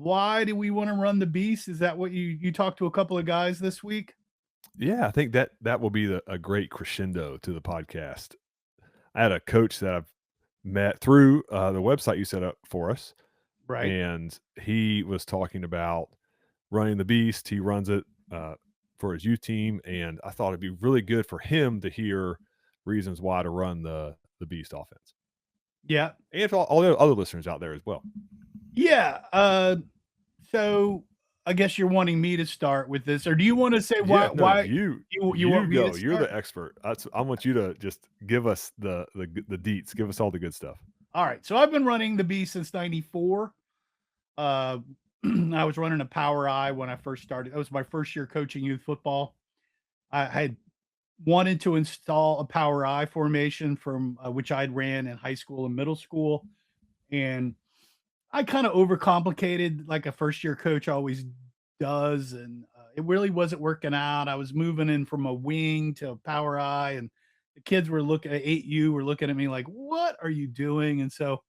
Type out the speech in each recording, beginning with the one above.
why do we want to run the beast? Is that what you talked to a couple of guys this week? Yeah, I think that will be a great crescendo to the podcast. I had a coach that I've met through, the website you set up for us, Right. and he was talking about running the beast. He runs it, for his youth team, and I thought it'd be really good for him to hear reasons why to run the beast offense, Yeah. and for all the other listeners out there as well. Yeah. So I guess you're wanting me to start with this, or do you want to say Yeah, no, why you want you me to go. You're start? the expert. I want you to just give us the deets. Give us all the good stuff. All right. So I've been running the beast since '94. Uh, I was running a Power I when I first started. That was my first year coaching youth football. I had wanted to install a Power I formation from which I'd ran in high school and middle school, and I kind of overcomplicated like a first year coach always does, and it really wasn't working out. I was moving in from a wing to a Power I, and the kids were looking at 8U were looking at me like, "What are you doing?" And so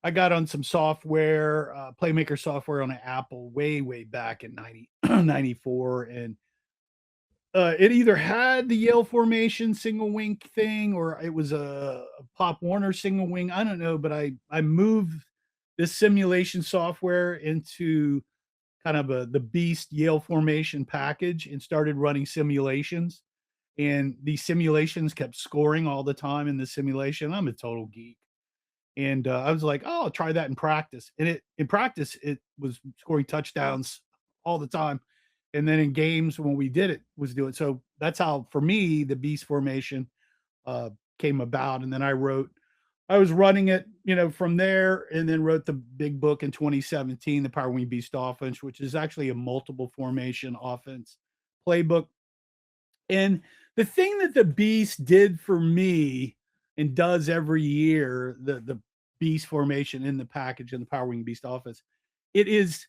I got on some software, Playmaker software on an Apple way back in 94, and it either had the Yale Formation single wing thing or it was a Pop Warner single wing. I don't know, but I moved this simulation software into kind of the Beast Yale Formation package and started running simulations. And these simulations kept scoring all the time in the simulation. I'm a total geek. And I was like, "Oh, I'll try that in practice." And in practice, it was scoring touchdowns all the time. And then in games when we did it, was doing so that's how for me the beast formation uh, came about. And then I was running it, from there, and then wrote the big book in 2017, the Power Wing Beast Offense, which is actually a multiple formation offense playbook. And the thing that the Beast did for me and does every year, the Beast formation in the package in the Power Wing Beast offense, it is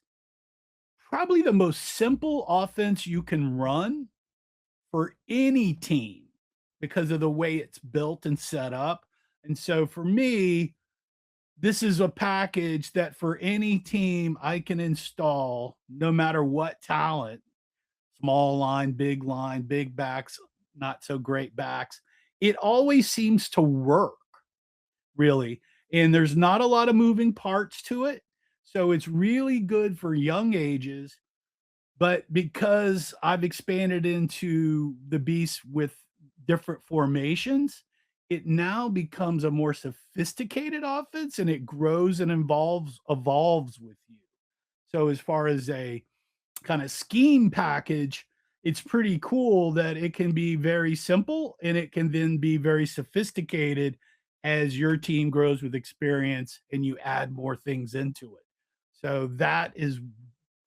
probably the most simple offense you can run for any team because of the way it's built and set up. And so for me, this is a package that for any team I can install no matter what talent, small line, big backs, not so great backs. It always seems to work, really. And there's not a lot of moving parts to it. So it's really good for young ages. But because I've expanded into the beast with different formations, it now becomes a more sophisticated offense and it grows and evolves with you. So as far as a kind of scheme package, it's pretty cool that it can be very simple and it can then be very sophisticated as your team grows with experience and you add more things into it. So that is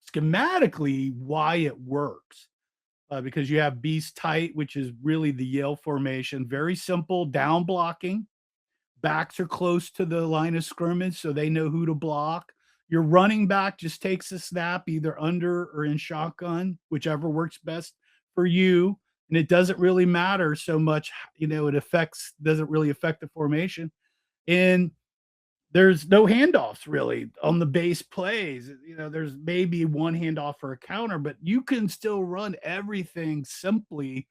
schematically why it works. Because you have beast tight, which is really the Yale formation, very simple down blocking. Backs are close to the line of scrimmage, so they know who to block. Your running back just takes a snap either under or in shotgun, whichever works best for you. And it doesn't really matter so much, it doesn't really affect the formation. And there's no handoffs really on the base plays. There's maybe one handoff for a counter, but you can still run everything simply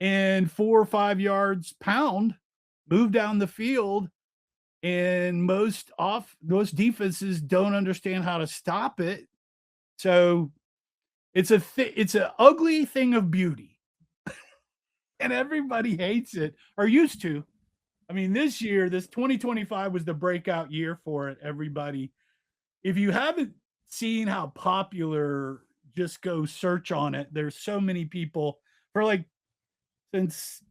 and 4 or 5 yards pound, move down the field, and most defenses don't understand how to stop it. So it's an ugly thing of beauty, and everybody hates it or used to. I mean, this 2025 was the breakout year for it. Everybody, if you haven't seen how popular, just go search on it. There's so many people for like since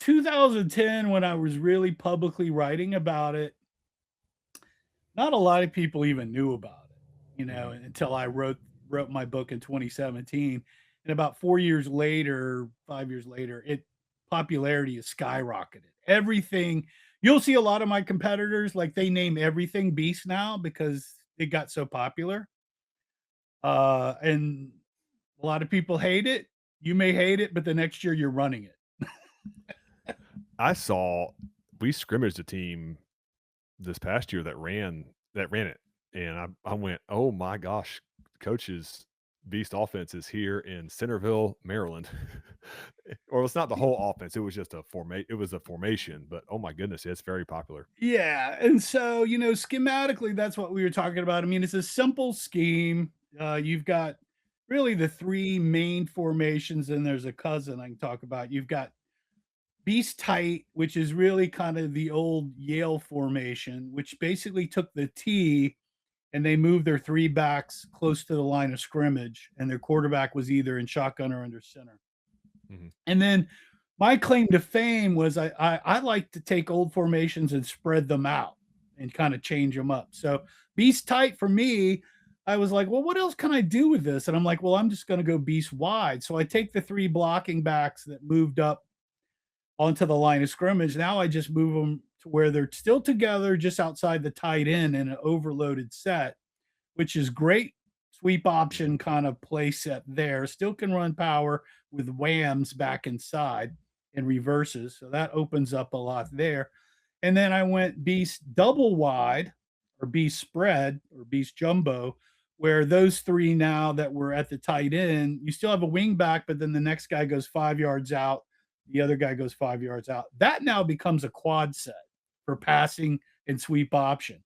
2010 when I was really publicly writing about it. Not a lot of people even knew about it, until I wrote my book in 2017. And about 4 years later, 5 years later, popularity is skyrocketed. Everything you'll see a lot of my competitors like they name everything Beast now because it got so popular. And a lot of people hate it. You may hate it, but the next year you're running it. I saw we scrimmaged a team this past year that ran it and I went, "Oh my gosh, coach's beast offense is here in Centerville, Maryland." Or it's not the whole offense, it was just it was a formation, but oh my goodness, it's very popular. Yeah, and so, schematically, that's what we were talking about. I mean, it's a simple scheme. You've got really the 3 main formations, and there's a cousin I can talk about. You've got Beast Tight, which is really kind of the old Yale formation, which basically took the T and they moved their 3 backs close to the line of scrimmage, and their quarterback was either in shotgun or under center. Mhm. And then my claim to fame was I like to take old formations and spread them out and kind of change them up. So beast tight for me, I was like, well, what else can I do with this? And I'm like, well, I'm just going to go beast wide. So I take the 3 blocking backs that moved up onto the line of scrimmage. Now I just move them to where they're still together just outside the tight end in an overloaded set, which is great sweep option kind of play set there. Still can run power with whams back inside and reverses. So that opens up a lot there. And then I went beast double wide or beast spread or beast jumbo, where those 3 now that were at the tight end, you still have a wing back, but then the next guy goes 5 yards out. The other guy goes 5 yards out. That now becomes a quad set for passing and sweep option.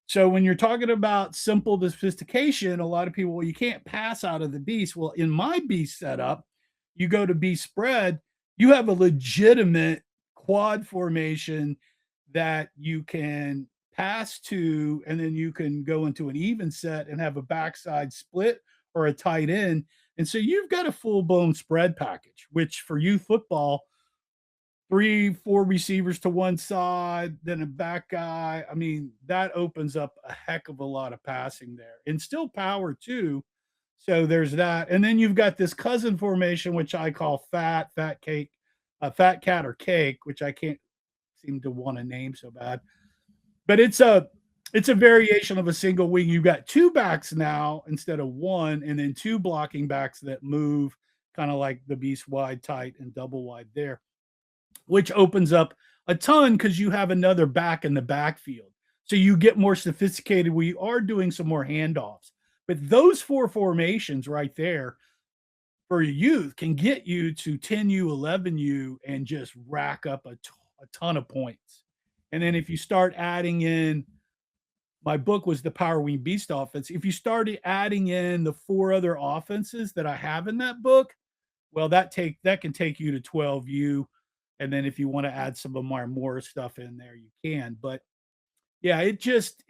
So when you're talking about simple sophistication, a lot of people, well, you can't pass out of the beast. Well, in my beast setup, you go to beast spread, you have a legitimate quad formation that you can pass to, and then you can go into an even set and have a backside split or a tight end. And so you've got a full blown spread package, which for youth football, 3, 4 receivers to one side, then a back guy. I mean, that opens up a heck of a lot of passing there and still power too. So there's that. And then you've got this cousin formation, which I call fat cake, fat cat or cake, which I can't seem to want to name so bad. But it's a variation of a single wing. You've got 2 backs now instead of 1, and then 2 blocking backs that move kind of like the beast wide tight and double wide there, which opens up a ton because you have another back in the backfield. So you get more sophisticated. We are doing some more handoffs. But those 4 formations right there for youth can get you to 10U, 11U, and just rack up a ton of points. And then if you start adding in, my book was the Power Wing Beast offense. If you started adding in the 4 other offenses that I have in that book, well, that can take you to 12U, and then if you wanna add some of my more stuff in there, you can, but yeah, it just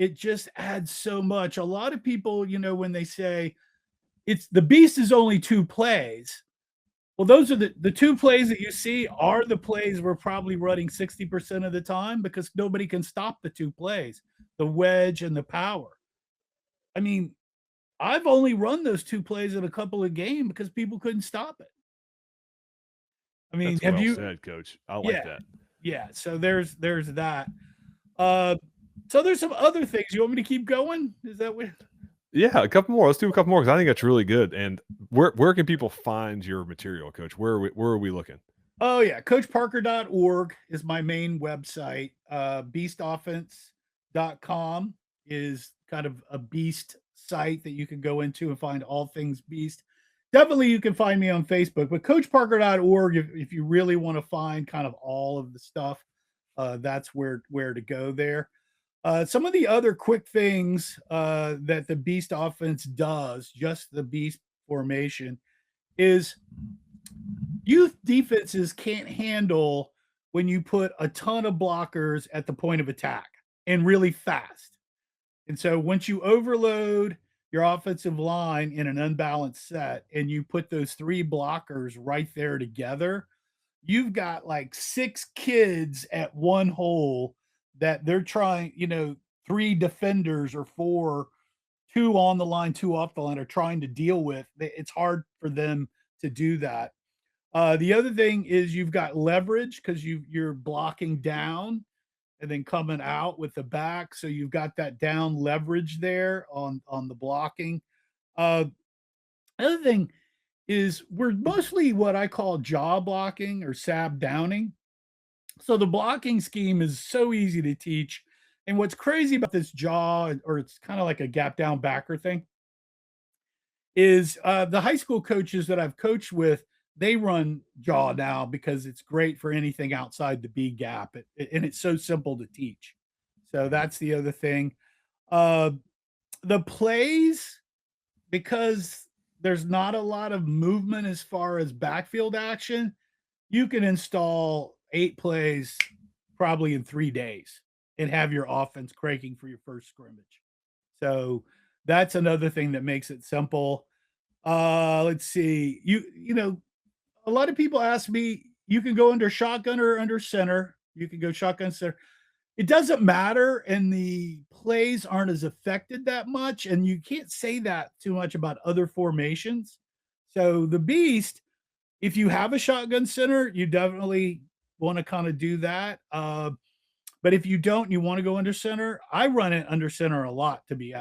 adds so much. A lot of people, when they say, "It's the beast is only 2 plays," well, those are the 2 plays that you see are the plays we're probably running 60% of the time because nobody can stop the 2 plays, the wedge and the power. I mean, I've only run those 2 plays in a couple of games because people couldn't stop it. I mean, That's have well you said, coach. I like Yeah, that. yeah, so there's that. Uh, so there's some other things. You want me to keep going? Is that what Yeah, a couple more. Let's do a couple more because I think that's really good. And where can people find your material, coach? Where are we looking? Oh, yeah, coachparker.org is my main website. Beastoffense.com is kind of a beast site that you can go into and find all things beast. Definitely, you can find me on Facebook, but coachparker.org, if you really want to find kind of all of the stuff, that's where to go there. Some of the other quick things that the beast offense does, just the beast formation, is youth defenses can't handle when you put a ton of blockers at the point of attack and really fast. And so once you overload your offensive line in an unbalanced set and you put those 3 blockers right there together, you've got like 6 kids at one hole that they're trying, 3 defenders or 4, 2 on the line, 2 off the line are trying to deal with. It's hard for them to do that. The other thing is you've got leverage because you're blocking down and then coming out with the back, so you've got that down leverage there on the blocking. Uh, Other thing is we're mostly what I call jaw blocking or sab downing. So the blocking scheme is so easy to teach. And what's crazy about this jaw, or it's kind of like a gap down backer thing, is the high school coaches that I've coached with, they run jaw now because it's great for anything outside the B gap, and it's so simple to teach. So that's the other thing. Uh, the plays, because there's not a lot of movement as far as backfield action, you can install 8 plays probably in 3 days and have your offense cranking for your first scrimmage. So that's another thing that makes it simple. Let's see. A lot of people ask me, you can go under shotgun or under center. You can go shotgun center. It doesn't matter, and the plays aren't as affected that much, and you can't say that too much about other formations. So the beast, if you have a shotgun center, you definitely want to kind of do that. But if you don't, you want to go under center. I run it under center a lot, to be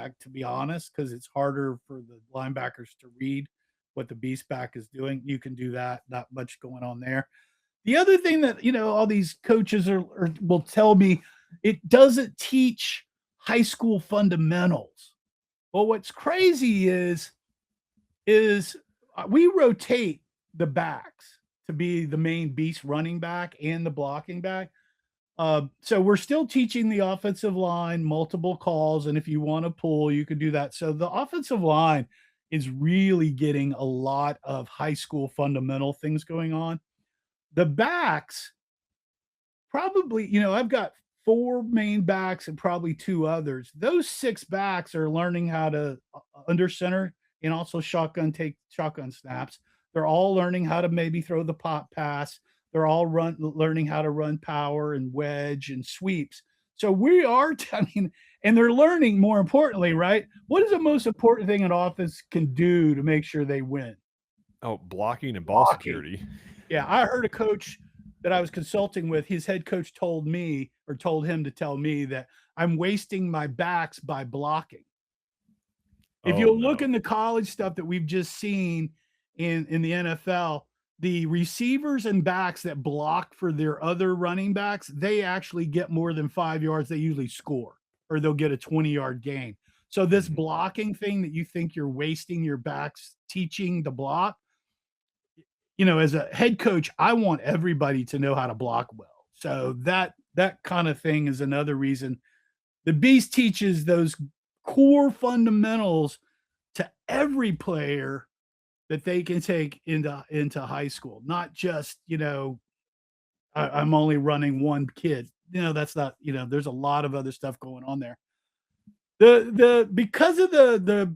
honest, because it's harder for the linebackers to read what the beast back is doing. You can do that. Not much going on there. The other thing that all these coaches will tell me, it doesn't teach high school fundamentals. Well, what's crazy is we rotate the backs to be the main beast running back and the blocking back. So we're still teaching the offensive line multiple calls, and if you want to pull, you can do that. So the offensive line is really getting a lot of high school fundamental things going on. The backs, probably, I've got 4 main backs and probably 2 others. Those 6 backs are learning how to under center and also take shotgun snaps. They're all learning how to maybe throw the pop pass. They're all learning how to run power and wedge and sweeps. So we are, I mean, and they're learning, more importantly, right? What is the most important thing an offense can do to make sure they win? Oh, blocking and ball Blocking. security. Yeah, I heard a coach that I was consulting with, his head coach told me, or told him to tell me, that I'm wasting my backs by blocking. If Oh you'll look no. in the college stuff that we've just seen in the NFL, the receivers and backs that block for their other running backs, they actually get more than 5 yards. They usually score, or they'll get a 20-yard gain. So this Mhm. blocking thing that you think you're wasting your backs teaching the block, as a head coach, I want everybody to know how to block well. So that kind of thing is another reason the beast teaches those core fundamentals to every player that they can take into high school, not just, I'm only running one kid. That's not, there's a lot of other stuff going on there. The Because of the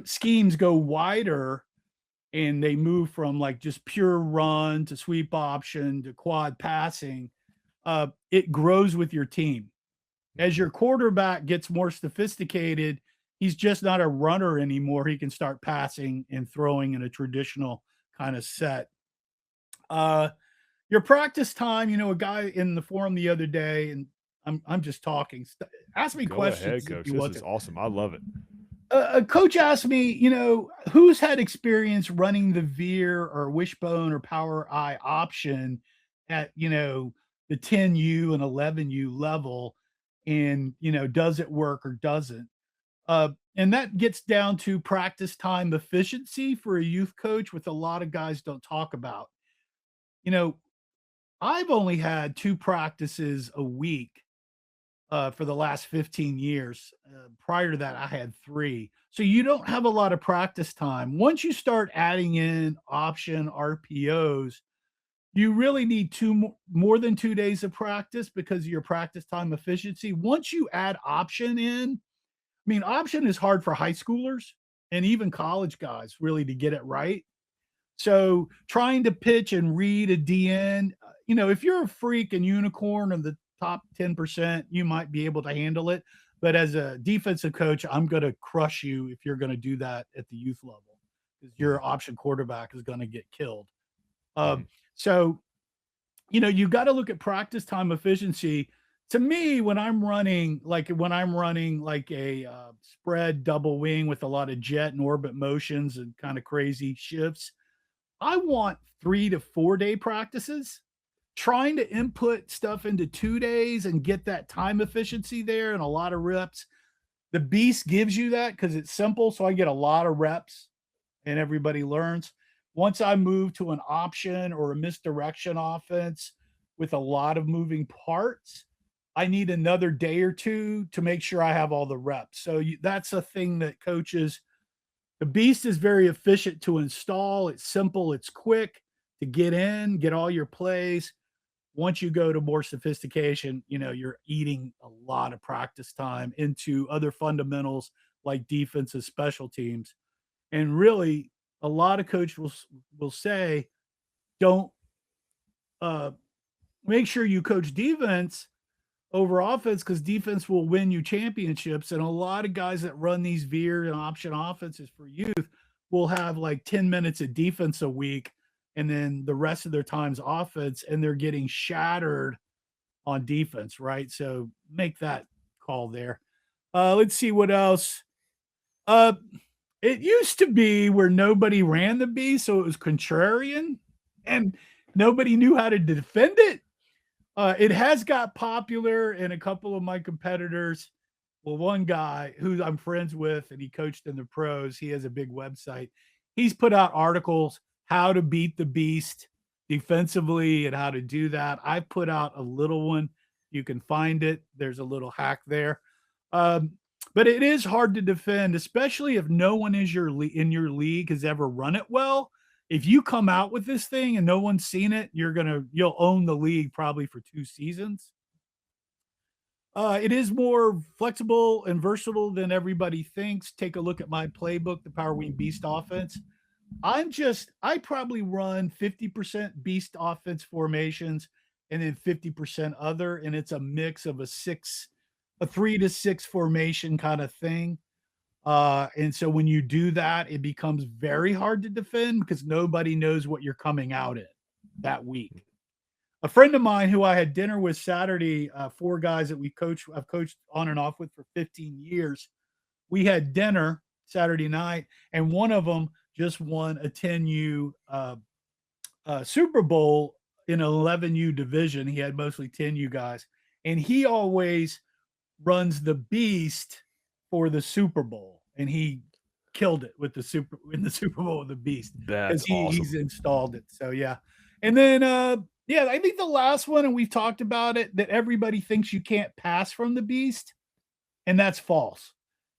schemes go wider, and they move from like just pure run to sweep option to quad passing, it grows with your team. As Mhm. your quarterback gets more sophisticated, he's just not a runner anymore. He can start passing and throwing in a traditional kind of set. Uh, your practice time, a guy in the forum the other day, and I'm just talking. Ask me Go ahead, questions if coach. you This want is to. awesome. I love it. A coach asked me, who's had experience running the veer or wishbone or power eye option at, the 10U and 11U level, and, does it work or doesn't? And that gets down to practice time efficiency for a youth coach, with a lot of guys don't talk about. You know, I've only had 2 practices a week for the last 15 years. Prior to that, I had 3. So you don't have a lot of practice time. Once you start adding in option RPOs, you really need more than 2 days of practice because of your practice time efficiency. Once you add option in, I mean, option is hard for high schoolers and even college guys really to get it right. So trying to pitch and read a DN, if you're a freak and unicorn of the top 10%, you might be able to handle it. But as a defensive coach, I'm going to crush you if you're going to do that at the youth level, because Mhm. your option quarterback is going to get killed. Mhm. So, you got to look at practice time efficiency. To me, when I'm running like a spread double wing with a lot of jet and orbit motions and kind of crazy shifts, I want 3 to 4 day practices. trying to input stuff into 2 days and get that time efficiency there and a lot of reps. The Beast gives you that because it's simple, so I get a lot of reps and everybody learns. Once I move to an option or a misdirection offense with a lot of moving parts, I need another day or 2 to make sure I have all the reps. So that's a thing that coaches. The Beast is very efficient to install. It's simple, it's quick to get in, get all your plays. Once you go to more sophistication, you're eating a lot of practice time into other fundamentals like defensive special teams. And really, a lot of coaches will say, don't make sure you coach defense over offense because defense will win you championships. And a lot of guys that run these veer and option offenses for youth will have like 10 minutes of defense a week and then the rest of their time's offense, and they're getting shattered on defense, right? So make that call there. Let's see what else. It used to be where nobody ran the beast, so it was contrarian, and nobody knew how to defend it. It has got popular, and a couple of my competitors. Well, one guy who I'm friends with, and he coached in the pros. He has a big website. He's put out articles how to beat the beast defensively and how to do that. I put out a little one. You can find it. There's a little hack there. But it is hard to defend, especially if no one is in your league has ever run it well. If you come out with this thing and no one's seen it, you'll own the league probably for 2 seasons. It is more flexible and versatile than everybody thinks. Take a look at my playbook, the Power Wing Beast offense. I probably run 50% beast offense formations and then 50% other, and it's a mix of a 3 to 6 formation kind of thing. And so when you do that, it becomes very hard to defend because nobody knows what you're coming out in that week. A friend of mine who I had dinner with Saturday, 4 guys that I've coached on and off with for 15 years. We had dinner Saturday night, and one of them just won a 10U Super Bowl in an 11U division. He had mostly 10U guys, and he always runs the beast for the Super Bowl, and he killed it with the Super Bowl with the beast That's because awesome. he's installed it. So yeah, and then I think the last one, and we've talked about it, that everybody thinks you can't pass from the beast, and that's false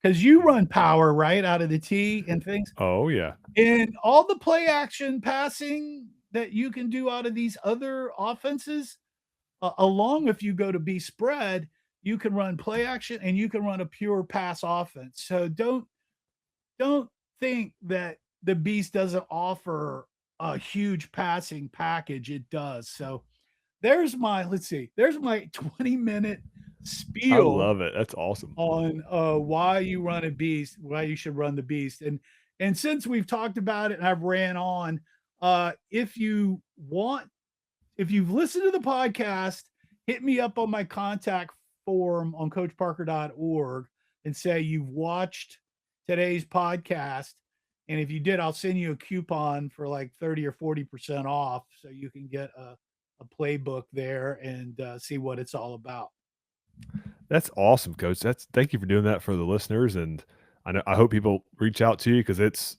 because you run power right out of the tee and things. Oh yeah. And all the play action passing that you can do out of these other offenses, along if you go to be spread, you can run play action and you can run a pure pass offense. So don't think that the beast doesn't offer a huge passing package. It does. So there's my 20-minute I spiel love it. That's awesome. on why you run a beast, why you should run the beast. And since we've talked about it and I've ran on, if you've listened to the podcast, hit me up on my contact form on coachparker.org and say you've watched today's podcast. And if you did, I'll send you a coupon for like 30 or 40% off so you can get a playbook there and see what it's all about. That's awesome, Coach. Thank you for doing that for the listeners, and I hope people reach out to you because it's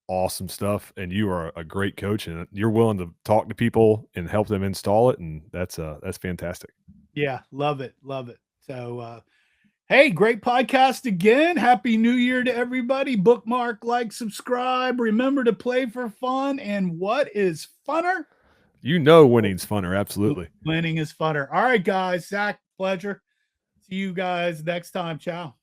awesome stuff, and you are a great coach, and you're willing to talk to people and help them install it, and that's fantastic. Yeah, love it, love it. So, hey, great podcast again. Happy New Year to everybody. Bookmark, like, subscribe. Remember to play for fun. And what is funner? Winning's funner. Absolutely. Winning is funner. All right, guys. Zach, pleasure. See you guys next time. Ciao.